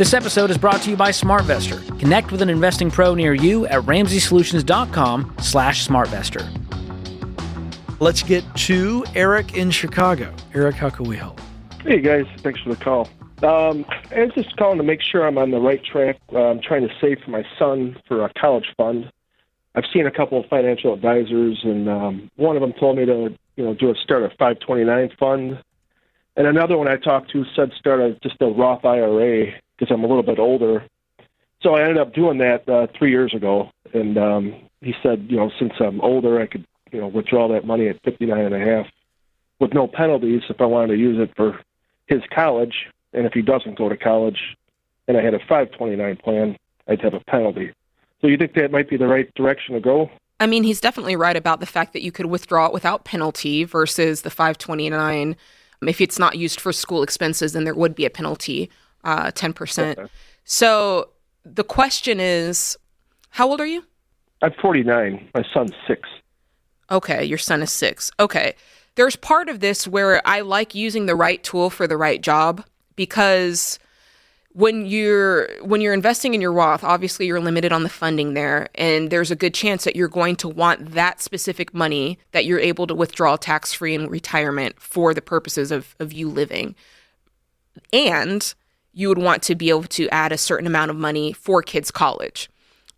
This episode is brought to you by SmartVestor. Connect with an investing pro near you at RamseySolutions.com/SmartVestor. Let's get to Eric in Chicago. Eric, how can we help? Hey, guys. Thanks for the call. I was just calling to make sure I'm on the right track. I'm trying to save for my son for a college fund. I've seen a couple of financial advisors, and one of them told me to, start a 529 fund. And another one I talked to said start just a Roth IRA because I'm a little bit older. So I ended up doing that 3 years ago. And he said, since I'm older, I could, withdraw that money at 59 and a half with no penalties if I wanted to use it for his college. And if he doesn't go to college and I had a 529 plan, I'd have a penalty. So you think that might be the right direction to go? I mean, he's definitely right about the fact that you could withdraw it without penalty versus the 529. If it's not used for school expenses, then there would be a penalty, 10%. Okay. So the question is, how old are you? I'm 49. My son's 6. Okay, your son is 6. Okay. There's part of this where I like using the right tool for the right job, because when you're investing in your Roth, obviously you're limited on the funding there, and there's a good chance that you're going to want that specific money that you're able to withdraw tax-free in retirement for the purposes of you living. And you would want to be able to add a certain amount of money for kids' college.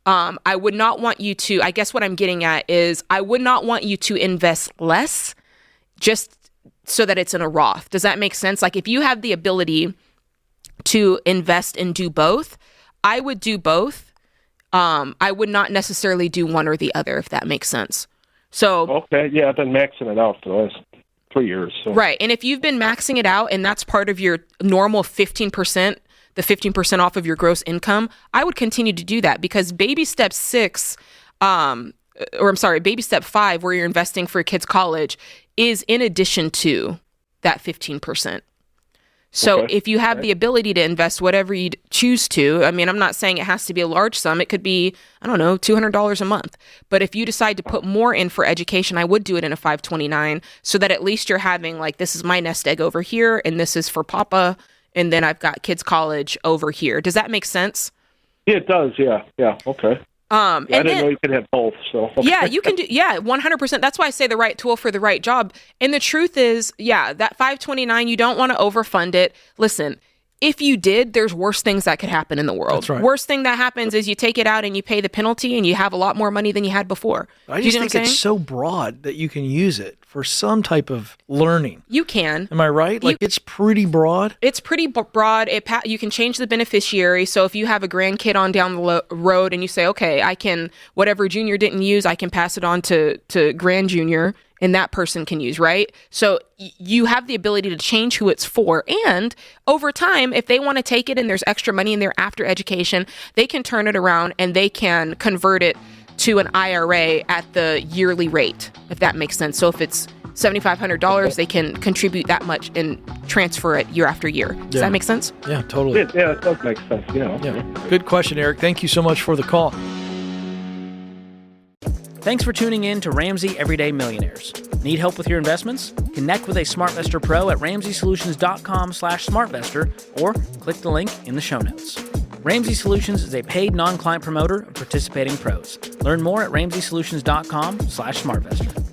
I would not want you to, I guess what I'm getting at is, I would not want you to invest less just so that it's in a Roth. Does that make sense? Like, if you have the ability to invest and do both, I would do both. I would not necessarily do one or the other, if that makes sense. So okay, yeah, I've been maxing it out for the last 3 years. So. Right, and if you've been maxing it out and that's part of your normal 15%, the 15% off of your gross income, I would continue to do that, because baby step 5, where you're investing for kids' college, is in addition to that 15%. So if you have the ability to invest whatever you choose to, I mean, I'm not saying it has to be a large sum. It could be, I don't know, $200 a month. But if you decide to put more in for education, I would do it in a 529, so that at least you're having, like, this is my nest egg over here, and this is for Papa, and then I've got kids' college over here. Does that make sense? Yeah, it does. Yeah. Okay. I didn't know you could have both. So yeah, you can do. Yeah, 100%. That's why I say the right tool for the right job. And the truth is, that 529, you don't want to overfund it. Listen, if you did, there's worse things that could happen in the world. That's right. Worst thing that happens is you take it out and you pay the penalty and you have a lot more money than you had before. I just think it's so broad that you can use it for some type of learning. You can. Am I right? It's pretty broad? It's pretty broad. You can change the beneficiary. So if you have a grandkid on down the road and you say, okay, I can, whatever Junior didn't use, I can pass it on to Grand Junior, and that person can use, right? So you have the ability to change who it's for. And over time, if they want to take it and there's extra money in there after education, they can turn it around and they can convert it to an IRA at the yearly rate, if that makes sense. So if it's $7,500, they can contribute that much and transfer it year after year. Does that make sense? Yeah, totally. Yeah, it does make sense. Yeah. Good question, Eric. Thank you so much for the call. Thanks for tuning in to Ramsey Everyday Millionaires. Need help with your investments? Connect with a SmartVestor pro at RamseySolutions.com/SmartVestor, or click the link in the show notes. Ramsey Solutions is a paid non-client promoter of participating pros. Learn more at RamseySolutions.com/SmartVestor.